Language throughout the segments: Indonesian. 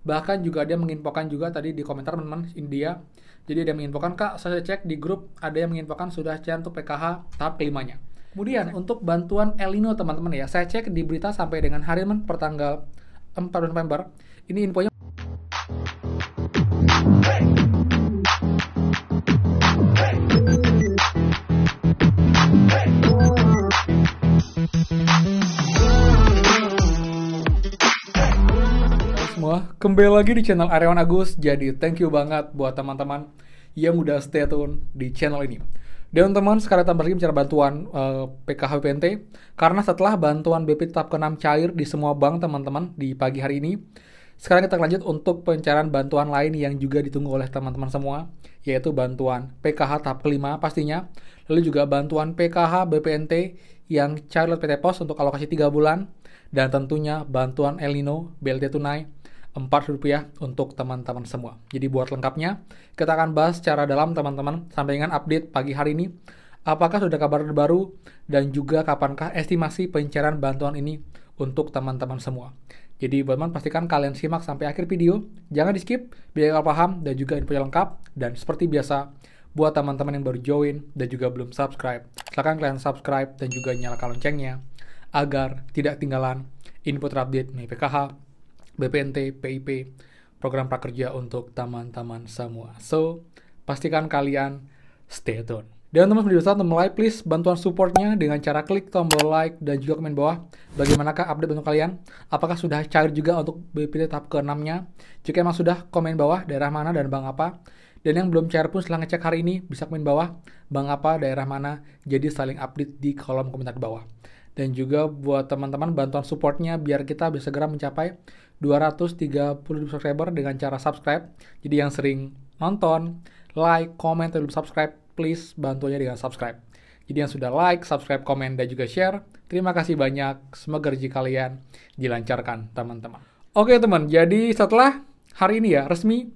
Bahkan juga dia menginfokan juga tadi di komentar teman-teman India. Jadi dia menginfokan, Kak, saya cek di grup ada yang menginfokan sudah cair untuk PKH tahap kelimanya. Kemudian untuk bantuan El Nino teman-teman ya, saya cek di berita sampai dengan hari ini pertanggal 4 November. Ini infonya semua, kembali lagi di channel Aryawan Agus. Jadi thank you banget buat teman-teman yang udah stay tune di channel ini. Dan teman-teman, sekarang tambah lagi bicara bantuan PKH BPNT. Karena setelah bantuan BP tahap ke-6 cair di semua bank teman-teman di pagi hari ini, sekarang kita lanjut untuk pencairan bantuan lain yang juga ditunggu oleh teman-teman semua, yaitu bantuan PKH tahap ke-5 pastinya, lalu juga bantuan PKH BPNT yang cair oleh PT Pos untuk alokasi 3 bulan, dan tentunya bantuan El Nino BLT tunai Rp4 untuk teman-teman semua. Jadi buat lengkapnya, kita akan bahas secara dalam teman-teman sampai dengan update pagi hari ini. Apakah sudah kabar terbaru dan juga kapankah estimasi pencairan bantuan ini untuk teman-teman semua. Jadi buat teman pastikan kalian simak sampai akhir video, jangan di skip biar kalian paham dan juga info yang lengkap. Dan seperti biasa, buat teman-teman yang baru join dan juga belum subscribe, silahkan kalian subscribe dan juga nyalakan loncengnya agar tidak ketinggalan info terupdate mengenai PKH, BPNT, PIP, program prakerja untuk teman-teman semua. So, pastikan kalian stay tune. Dan teman-teman bisa mulai, please bantuan supportnya dengan cara klik tombol like dan juga komen bawah. Bagaimanakah update untuk kalian? Apakah sudah cair juga untuk BPNT tahap ke-6-nya? Jika emang sudah, komen bawah daerah mana dan bank apa. Dan yang belum cair pun setelah ngecek hari ini, bisa komen bawah bank apa, daerah mana. Jadi saling update di kolom komentar di bawah. Dan juga buat teman-teman bantuan supportnya biar kita bisa segera mencapai 230 subscriber dengan cara subscribe. Jadi yang sering nonton, like, komen, atau belum subscribe, please bantunya dengan subscribe. Jadi yang sudah like, subscribe, komen, dan juga share, terima kasih banyak. Semoga rezeki kalian dilancarkan teman-teman. Oke teman, jadi setelah hari ini ya resmi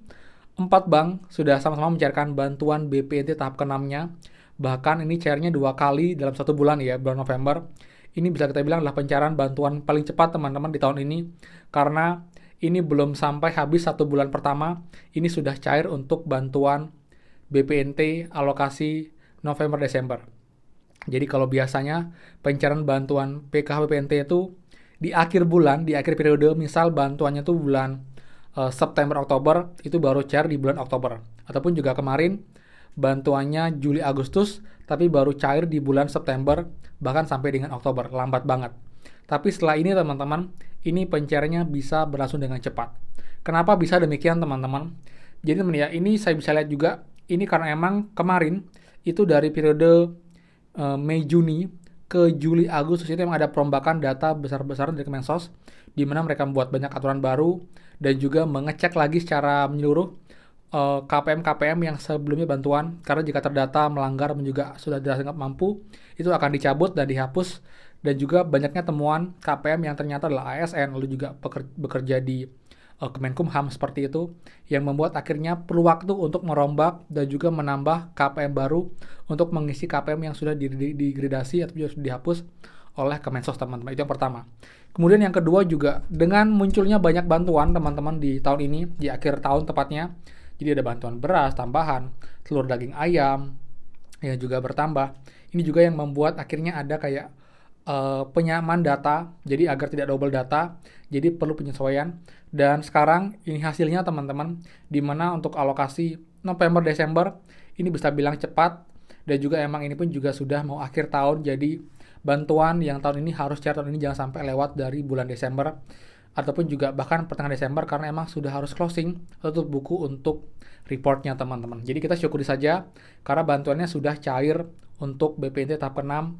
4 bank sudah sama-sama mencairkan bantuan BPNT tahap ke-6-nya. Bahkan ini cairnya 2 kali dalam 1 bulan ya, bulan November. Ini bisa kita bilang adalah pencairan bantuan paling cepat teman-teman di tahun ini. Karena ini belum sampai habis 1 bulan pertama, ini sudah cair untuk bantuan BPNT alokasi November-Desember. Jadi kalau biasanya pencairan bantuan PKH BPNT itu di akhir bulan, di akhir periode, misal bantuannya itu bulan September-Oktober, itu baru cair di bulan Oktober. Ataupun juga kemarin bantuannya Juli-Agustus, tapi baru cair di bulan September, bahkan sampai dengan Oktober, lambat banget. Tapi setelah ini teman-teman, ini pencairannya bisa berlangsung dengan cepat. Kenapa bisa demikian teman-teman? Jadi teman ya, ini saya bisa lihat juga, ini karena emang kemarin, itu dari periode Mei-Juni ke Juli-Agustus itu memang ada perombakan data besar-besaran dari Kemensos, di mana mereka membuat banyak aturan baru, dan juga mengecek lagi secara menyeluruh KPM-KPM yang sebelumnya bantuan, karena jika terdata melanggar dan juga sudah dianggap mampu, itu akan dicabut dan dihapus. Dan juga banyaknya temuan KPM yang ternyata adalah ASN, lalu juga bekerja di Kemenkumham seperti itu, yang membuat akhirnya perlu waktu untuk merombak dan juga menambah KPM baru untuk mengisi KPM yang sudah digradasi atau sudah dihapus oleh Kemensos teman-teman. Itu yang pertama. Kemudian yang kedua juga, dengan munculnya banyak bantuan teman-teman di tahun ini, di akhir tahun tepatnya, jadi ada bantuan beras tambahan, telur daging ayam yang juga bertambah. Ini juga yang membuat akhirnya ada kayak penyamaan data, jadi agar tidak double data, jadi perlu penyesuaian. Dan sekarang ini hasilnya teman-teman, di mana untuk alokasi November-Desember ini bisa bilang cepat, dan juga emang ini pun juga sudah mau akhir tahun, jadi bantuan yang tahun ini harus cair tahun ini jangan sampai lewat dari bulan Desember, ataupun juga bahkan pertengahan Desember, karena emang sudah harus closing atau tutup buku untuk reportnya teman-teman. Jadi kita syukuri saja karena bantuannya sudah cair untuk BPNT tahap ke-6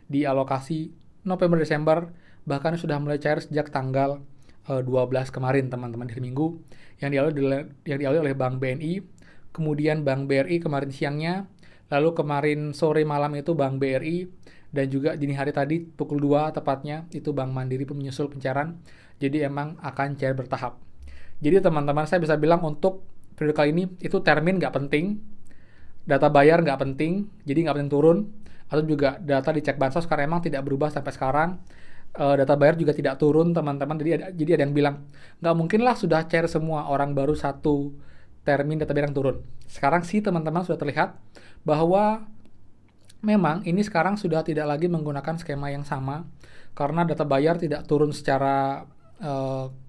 di alokasi November-Desember, bahkan sudah mulai cair sejak tanggal 12 kemarin teman-teman, di hari Minggu, yang dialami oleh Bank BNI, kemudian Bank BRI kemarin siangnya, lalu kemarin sore malam itu Bank BRI, dan juga dini hari tadi pukul 2 tepatnya itu Bank Mandiri pun menyusul pencairan. Jadi emang akan cair bertahap. Jadi teman-teman saya bisa bilang untuk periode kali ini itu termin nggak penting, data bayar nggak penting, jadi nggak penting turun, atau juga data dicek bansos karena emang tidak berubah sampai sekarang. Data bayar juga tidak turun teman-teman. Jadi ada yang bilang nggak mungkin lah sudah cair semua, orang baru satu termin data bayar yang turun. Sekarang sih teman-teman sudah terlihat bahwa memang ini sekarang sudah tidak lagi menggunakan skema yang sama karena data bayar tidak turun secara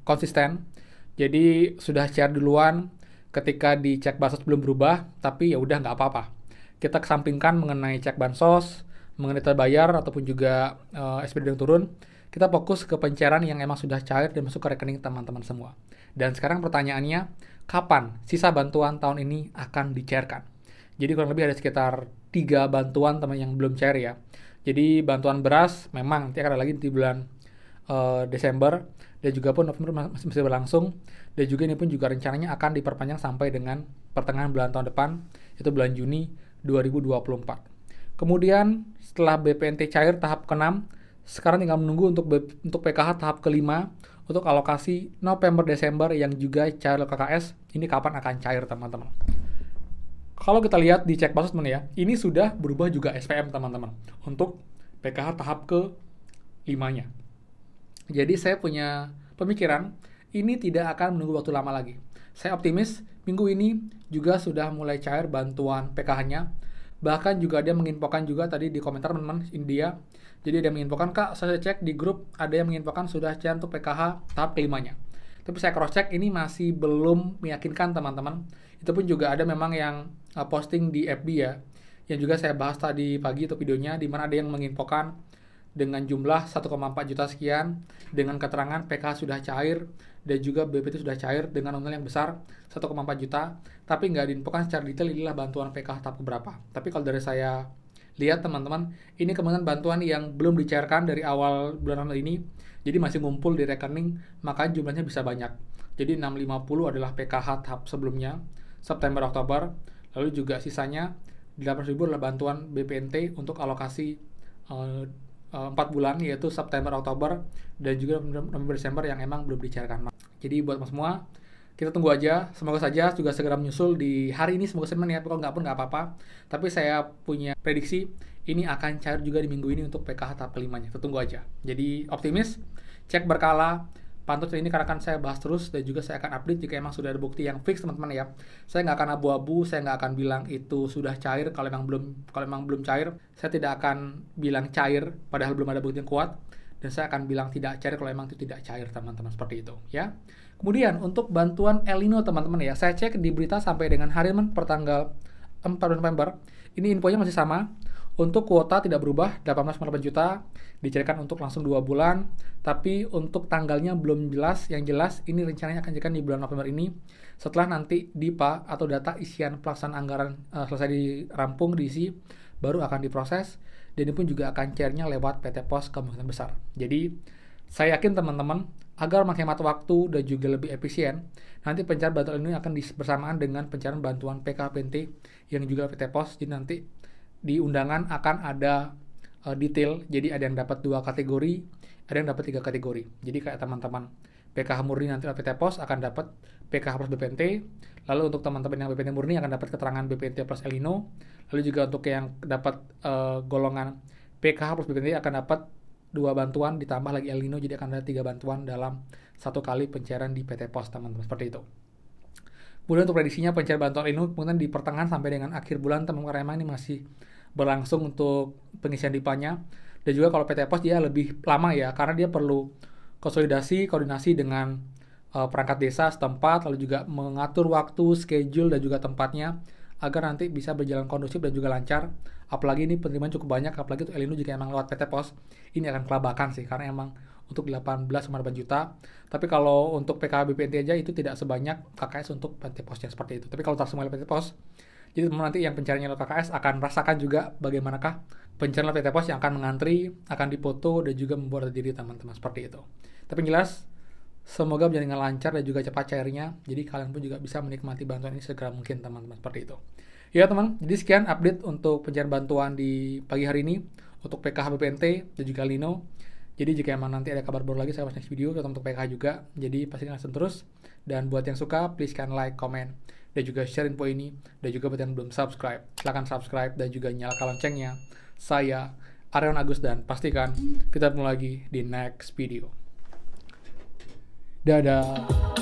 konsisten. Jadi sudah cair duluan, ketika dicek bansos belum berubah, tapi ya udah nggak apa-apa. Kita kesampingkan mengenai cek bansos, mengenai data bayar ataupun juga SPD yang turun. Kita fokus ke pencairan yang emang sudah cair dan masuk ke rekening teman-teman semua. Dan sekarang pertanyaannya, kapan sisa bantuan tahun ini akan dicairkan? Jadi kurang lebih ada sekitar 3 bantuan teman yang belum cair ya. Jadi bantuan beras memang nanti akan ada lagi di bulan Desember, dan juga pun November masih berlangsung, dan juga ini pun juga rencananya akan diperpanjang sampai dengan pertengahan bulan tahun depan, yaitu bulan Juni 2024. Kemudian setelah BPNT cair tahap ke-6, sekarang tinggal menunggu untuk PKH tahap ke-5 untuk alokasi November-Desember yang juga cair KKS. Ini kapan akan cair teman-teman? Kalau kita lihat di cek bansos teman ya, ini sudah berubah juga SPM teman-teman untuk PKH tahap ke-5-nya. Jadi saya punya pemikiran ini tidak akan menunggu waktu lama lagi. Saya optimis minggu ini juga sudah mulai cair bantuan PKH-nya. Bahkan juga dia menginfokan juga tadi di komentar teman-teman India. Jadi dia menginfokan, Kak, saya cek di grup ada yang menginfokan sudah cair untuk PKH tahap ke-5-nya. Tapi saya cross check ini masih belum meyakinkan teman-teman. Itu pun juga ada memang yang posting di FB ya, yang juga saya bahas tadi pagi itu videonya, di mana ada yang menginfokan dengan jumlah 1,4 juta sekian, dengan keterangan PKH sudah cair dan juga BPT sudah cair dengan nominal yang besar 1,4 juta, tapi nggak diinfokan secara detail inilah bantuan PKH tahap berapa. Tapi kalau dari saya lihat teman-teman, ini kemungkinan bantuan yang belum dicairkan dari awal bulan Ramadan ini, jadi masih ngumpul di rekening, makanya jumlahnya bisa banyak. Jadi 650 adalah PKH tahap sebelumnya, September-Oktober, lalu juga sisanya 8.000 adalah bantuan BPNT untuk alokasi 4 bulan, yaitu September-Oktober dan juga November-Desember yang emang belum dicairkan. Jadi buat semua, kita tunggu aja, semoga saja juga segera menyusul di hari ini, semoga Senin ya, kalau nggak pun nggak apa-apa. Tapi saya punya prediksi, ini akan cair juga di minggu ini untuk PKH tahap ke-5-nya, kita tunggu aja. Jadi optimis, cek berkala, pantau ini karena akan saya bahas terus, dan juga saya akan update jika emang sudah ada bukti yang fix teman-teman ya. Saya nggak akan abu-abu, saya nggak akan bilang itu sudah cair kalau emang belum cair. Saya tidak akan bilang cair padahal belum ada bukti yang kuat, dan saya akan bilang tidak cair kalau emang itu tidak cair teman-teman, seperti itu ya. Kemudian untuk bantuan El Nino teman-teman ya, saya cek di berita sampai dengan hari pertanggal 4 November, ini infonya masih sama. Untuk kuota tidak berubah, 18,8 juta, dicairkan untuk langsung 2 bulan, tapi untuk tanggalnya belum jelas. Yang jelas ini rencananya akan dicairkan di bulan November ini, setelah nanti DIPA atau data isian pelaksanaan anggaran selesai dirampung, diisi, baru akan diproses, dan ini pun juga akan cairnya lewat PT Pos kemungkinan besar. Jadi, saya yakin teman-teman, agar menghemat waktu dan juga lebih efisien, nanti pencairan bantuan ini akan bersamaan dengan pencairan bantuan PKHPNT yang juga PT Pos. Jadi nanti di undangan akan ada detail, jadi ada yang dapat 2 kategori, ada yang dapat 3 kategori. Jadi kayak teman-teman PKH murni nanti PT Pos akan dapat PKH plus BPNT, lalu untuk teman-teman yang BPNT murni akan dapat keterangan BPNT plus El Nino, lalu juga untuk yang dapat golongan PKH plus BPNT akan dapat 2 bantuan ditambah lagi El Nino, jadi akan ada 3 bantuan dalam 1 kali pencairan di PT Pos teman-teman, seperti itu. Kemudian untuk prediksinya pencairan bantuan El Nino kemudian di pertengahan sampai dengan akhir bulan teman-teman, karena emang ini masih berlangsung untuk pengisian DIPA-nya, dan juga kalau PT Pos dia lebih lama ya, karena dia perlu koordinasi dengan perangkat desa setempat, lalu juga mengatur waktu, schedule, dan juga tempatnya agar nanti bisa berjalan kondusif dan juga lancar. Apalagi ini penerimaan cukup banyak, apalagi untuk El Nino jika emang lewat PT Pos, ini akan kelabakan sih, karena emang untuk 18,8 juta. Tapi kalau untuk PKH BPNT aja itu tidak sebanyak KKS untuk PT Posnya, seperti itu. Tapi kalau semua PT Pos, jadi nanti yang pencariannya lewat KKS akan merasakan juga bagaimanakah pencarian PT Pos yang akan mengantri, akan dipoto, dan juga membuat diri teman-teman, seperti itu. Tapi jelas, semoga berjalan dengan lancar dan juga cepat cairnya, jadi kalian pun juga bisa menikmati bantuan ini segera mungkin teman-teman, seperti itu. Ya teman, jadi sekian update untuk pencarian bantuan di pagi hari ini untuk PKH BPNT dan juga El Nino. Jadi jika emang nanti ada kabar baru lagi, saya bahas next video terutama untuk PKH juga. Jadi pastikan listen terus, dan buat yang suka please kan like, comment, dan juga share info ini, dan juga buat yang belum subscribe silahkan subscribe dan juga nyalakan loncengnya. Saya Aryawan Agus, dan pastikan kita ketemu lagi di next video. Dadah.